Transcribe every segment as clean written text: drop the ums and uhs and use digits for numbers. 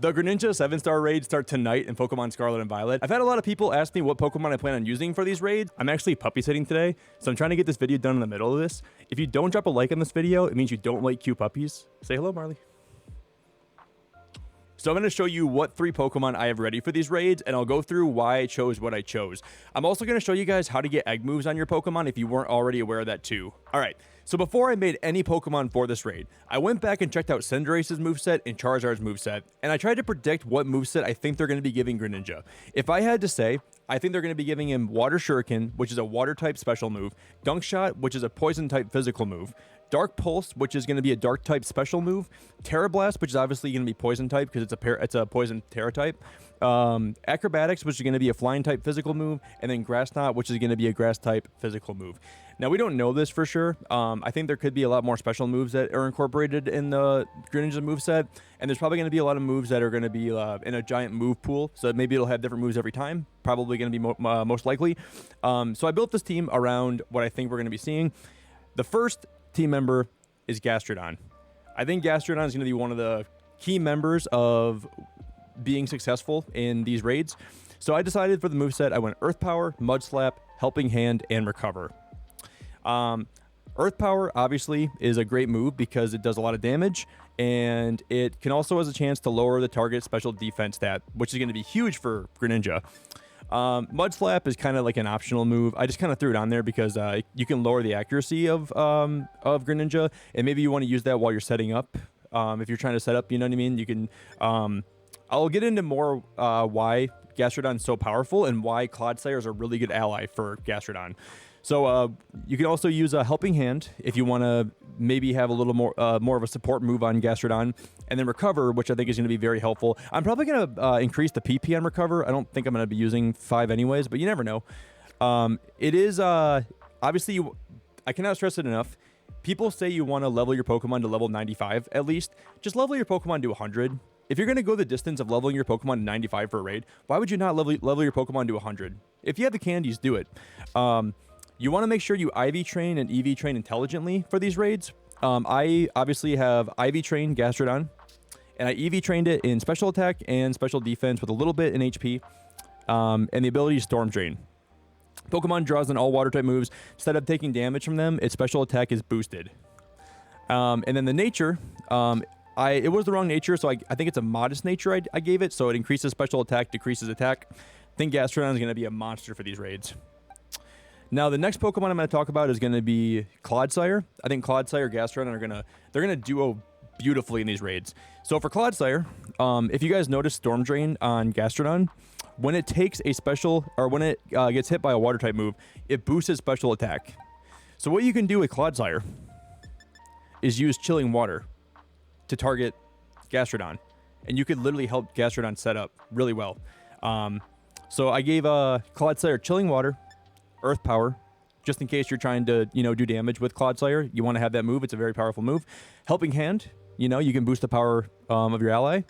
The Greninja 7-star raids start tonight in Pokemon Scarlet and Violet. I've had a lot of people ask me what Pokemon I plan on using for these raids. I'm actually puppy sitting today, so I'm trying to get this video done in the middle of this. If you don't drop a like on this video, it means you don't like cute puppies. Say hello, Marley. So I'm going to show you what 3 Pokemon I have ready for these raids, and I'll go through why I chose what I chose. I'm also going to show you guys how to get egg moves on your Pokemon if you weren't already aware of that too. Alright, so before I made any Pokemon for this raid, I went back and checked out Cinderace's moveset and Charizard's moveset, and I tried to predict what moveset I think they're going to be giving Greninja. If I had to say, I think they're going to be giving him Water Shuriken, which is a Water-type special move, Gunk Shot, which is a Poison-type physical move, Dark Pulse, which is going to be a Dark-type special move, Terra Blast, which is obviously going to be Poison-type because it's a Poison Terra-type, Acrobatics, which is going to be a Flying-type physical move, and then Grass Knot, which is going to be a Grass-type physical move. Now, we don't know this for sure. I think there could be a lot more special moves that are incorporated in the Greninja moveset, and there's probably going to be a lot of moves that are going to be in a giant move pool, so maybe it'll have different moves every time, probably going to be most likely. So I built this team around what I think we're going to be seeing. The first team member is Gastrodon. I think Gastrodon is going to be one of the key members of being successful in these raids. So I decided for the moveset, I went Earth Power, Mud Slap, Helping Hand, and Recover. Earth Power obviously is a great move because it does a lot of damage, and it can also has a chance to lower the target special defense stat, which is going to be huge for Greninja. Mud Slap is kind of like an optional move. I just kind of threw it on there because you can lower the accuracy of Greninja, and maybe you want to use that while you're setting up. If you're trying to set up, you know what I mean? You can. I'll get into more why Gastrodon is so powerful and why Clodsire is a really good ally for Gastrodon. So you can also use a Helping Hand if you want to maybe have a little more of a support move on Gastrodon, and then Recover, which I think is going to be very helpful. I'm probably going to increase the PP on Recover. I don't think I'm going to be using 5 anyways, but you never know. It is obviously, I cannot stress it enough. People say you want to level your Pokemon to level 95 at least. Just level your Pokemon to 100. If you're going to go the distance of leveling your Pokemon to 95 for a raid, why would you not level your Pokemon to 100? If you have the candies, do it. You want to make sure you IV train and EV train intelligently for these raids. I obviously have IV trained Gastrodon, and I EV trained it in special attack and special defense with a little bit in HP, and the ability to Storm Drain. Pokemon draws on all water type moves. Instead of taking damage from them, its special attack is boosted. And then the nature, it was the wrong nature, so I think it's a modest nature I gave it, so it increases special attack, decreases attack. I think Gastrodon is going to be a monster for these raids. Now, the next Pokemon I'm going to talk about is going to be Clodsire. I think Clodsire and Gastrodon are they're going to duo beautifully in these raids. So for Clodsire, if you guys notice Storm Drain on Gastrodon, when it takes a special, or when it gets hit by a water type move, it boosts its special attack. So what you can do with Clodsire is use Chilling Water to target Gastrodon, and you could literally help Gastrodon set up really well. So I gave Clodsire Chilling Water, Earth Power, just in case you're trying to, do damage with Clodsire. You want to have that move. It's a very powerful move. Helping Hand, you can boost the power of your ally.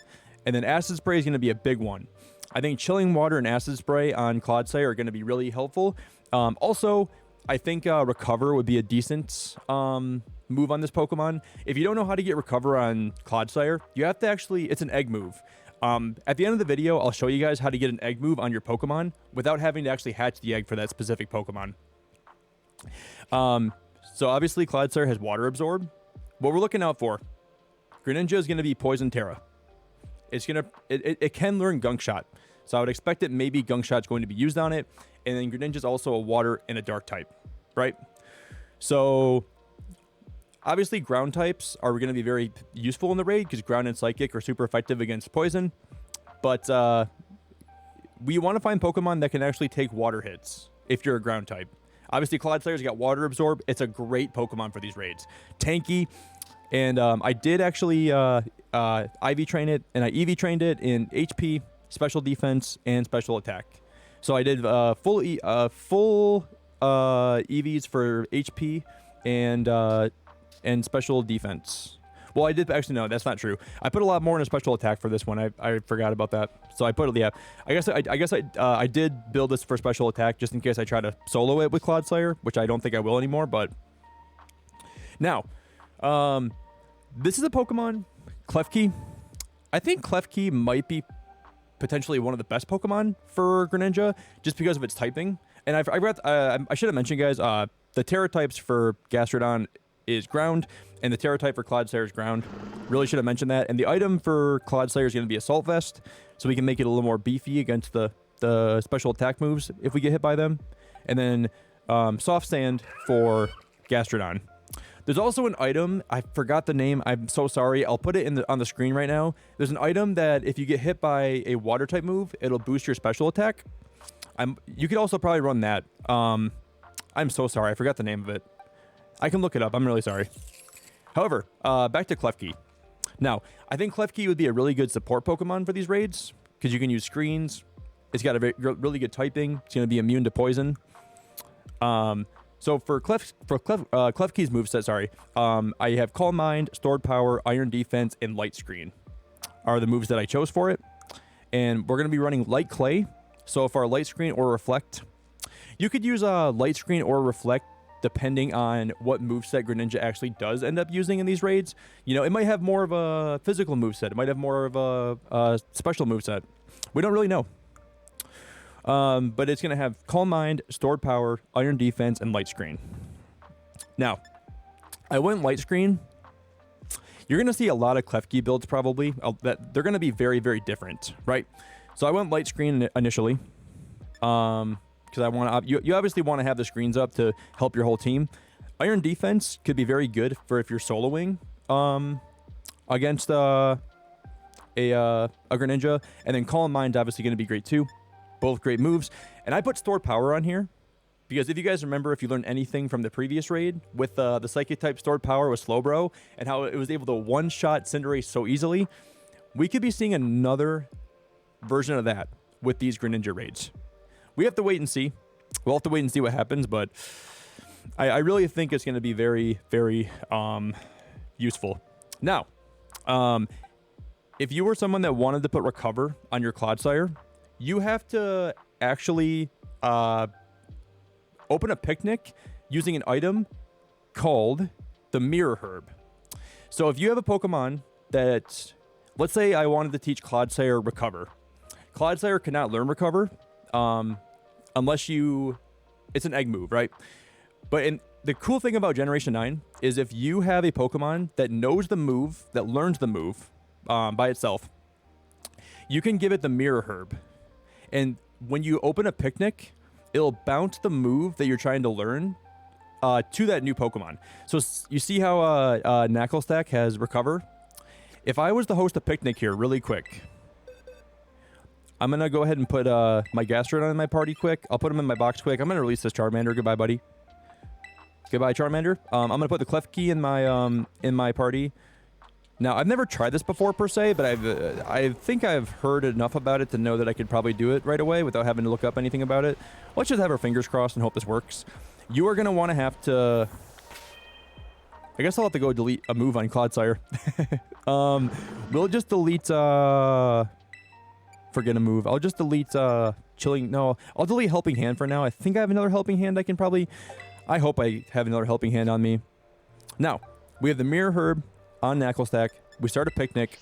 And then Acid Spray is going to be a big one. I think Chilling Water and Acid Spray on Clodsire are going to be really helpful. Also, I think Recover would be a decent move on this Pokemon. If you don't know how to get Recover on Clodsire, you have to it's an egg move. At the end of the video, I'll show you guys how to get an egg move on your Pokemon without having to actually hatch the egg for that specific Pokemon. So obviously Clodsire has Water Absorb. What we're looking out for, Greninja is going to be Poison Terra. It can learn Gunk Shot. So I would expect that maybe Gunk Shot's going to be used on it. And then Greninja is also a Water and a Dark type, right? So obviously, ground types are going to be very useful in the raid because ground and psychic are super effective against poison. But we want to find Pokemon that can actually take water hits if you're a ground type. Obviously, Clodsire's got Water Absorb. It's a great Pokemon for these raids. Tanky. And I did actually IV train it, and I EV trained it in HP, special defense, and special attack. So I did full EVs for HP and special defense. Well, I did actually, no, that's not true. I put a lot more in a special attack for this one. I forgot about that. So I put it, yeah. I guess I did build this for special attack just in case I try to solo it with Clodsire, which I don't think I will anymore. But now, this is a Pokemon, Klefki. I think Klefki might be potentially one of the best Pokemon for Greninja just because of its typing. And I should have mentioned, guys, the Terra types for Gastrodon is ground, and the Terra type for Clodsire is ground. Really should have mentioned that. And the item for Clodsire is going to be Assault Vest, so we can make it a little more beefy against the special attack moves if we get hit by them. And then Soft Sand for Gastrodon. There's also an item, I forgot the name, I'm so sorry, I'll put it on the screen right now. There's an item that if you get hit by a water type move, it'll boost your special attack. You could also probably run that. I'm so sorry, I forgot the name of it. I can look it up, I'm really sorry. However, back to Klefki. Now, I think Klefki would be a really good support Pokemon for these raids, because you can use screens. It's got a really good typing. It's going to be immune to poison. So for Klefki's moveset, sorry, I have Calm Mind, Stored Power, Iron Defense, and Light Screen are the moves that I chose for it. And we're going to be running Light Clay. So for our Light Screen or Reflect, you could use a Light Screen or Reflect depending on what moveset Greninja actually does end up using in these raids. You know, it might have more of a physical moveset. It might have more of a special moveset. We don't really know. But it's going to have Calm Mind, Stored Power, Iron Defense, and Light Screen. Now, I went Light Screen. You're going to see a lot of Klefki builds probably. That they're going to be very, very different, right? So I went Light Screen initially. Because I want to, you obviously want to have the screens up to help your whole team. Iron Defense could be very good for if you're soloing against a Greninja. And then Calm Mind obviously going to be great too. Both great moves. And I put Stored Power on here because if you guys remember, if you learned anything from the previous raid with the Psychic type Stored Power with Slowbro and how it was able to one-shot Cinderace so easily, we could be seeing another version of that with these Greninja raids. We have to wait and see. We'll have to wait and see what happens, but I really think it's going to be very, very useful. Now, if you were someone that wanted to put Recover on your Clodsire, you have to actually open a picnic using an item called the Mirror Herb. So if you have a Pokemon that, let's say I wanted to teach Clodsire Recover. Clodsire cannot learn Recover unless it's an egg move, right? But the cool thing about Generation 9 is if you have a Pokemon that knows the move, that learns the move by itself, you can give it the Mirror Herb. And when you open a picnic, it'll bounce the move that you're trying to learn to that new Pokemon. So you see how Knacklestack has Recover? If I was to host a picnic here really quick, I'm going to go ahead and put my Gastrodon in my party quick. I'll put him in my box quick. I'm going to release this Charmander. Goodbye, buddy. Goodbye, Charmander. I'm going to put the Klefki in my party. Now, I've never tried this before per se, but I think I've heard enough about it to know that I could probably do it right away without having to look up anything about it. Let's just have our fingers crossed and hope this works. You are going to want to have to... I guess I'll have to go delete a move on Clodsire. We'll just delete... Forget a move. I'll just delete Chilling... No, I'll delete Helping Hand for now. I think I have another Helping Hand I can probably... I hope I have another Helping Hand on me. Now, we have the Mirror Herb on Knacklestack. We start a picnic.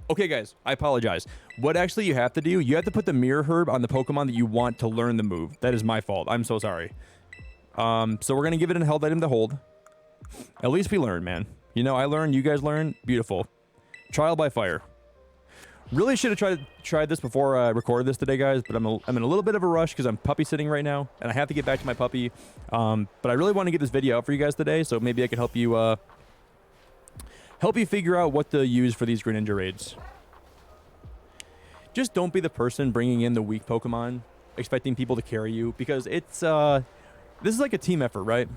Okay, guys, I apologize. What actually you have to do, you have to put the Mirror Herb on the Pokemon that you want to learn the move. That is my fault. I'm so sorry. So we're going to give it a held item to hold. At least we learn, man. You know, I learned, you guys learn. Beautiful. Trial by fire. Really should have tried this before I recorded this today, guys, but I'm in a little bit of a rush because I'm puppy sitting right now, and I have to get back to my puppy. But I really want to get this video out for you guys today, so maybe I can help you figure out what to use for these Greninja raids. Just don't be the person bringing in the weak Pokemon, expecting people to carry you, because it's this is like a team effort, right?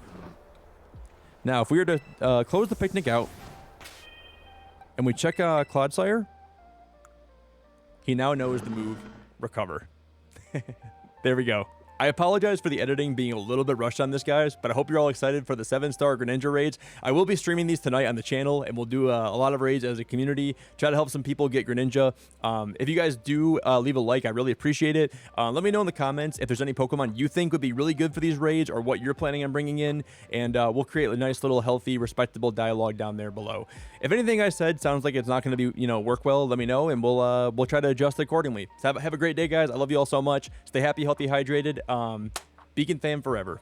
Now, if we were to close the picnic out, and we check Clodsire, he now knows the move Recover. There we go. I apologize for the editing being a little bit rushed on this, guys, but I hope you're all excited for the 7-star Greninja raids. I will be streaming these tonight on the channel, and we'll do a lot of raids as a community, try to help some people get Greninja. If you guys do leave a like, I really appreciate it. Let me know in the comments if there's any Pokemon you think would be really good for these raids or what you're planning on bringing in, and we'll create a nice little healthy, respectable dialogue down there below. If anything I said sounds like it's not going to be, work well, let me know, and we'll try to adjust accordingly. So have a great day, guys. I love you all so much. Stay happy, healthy, hydrated. Beacon fam forever.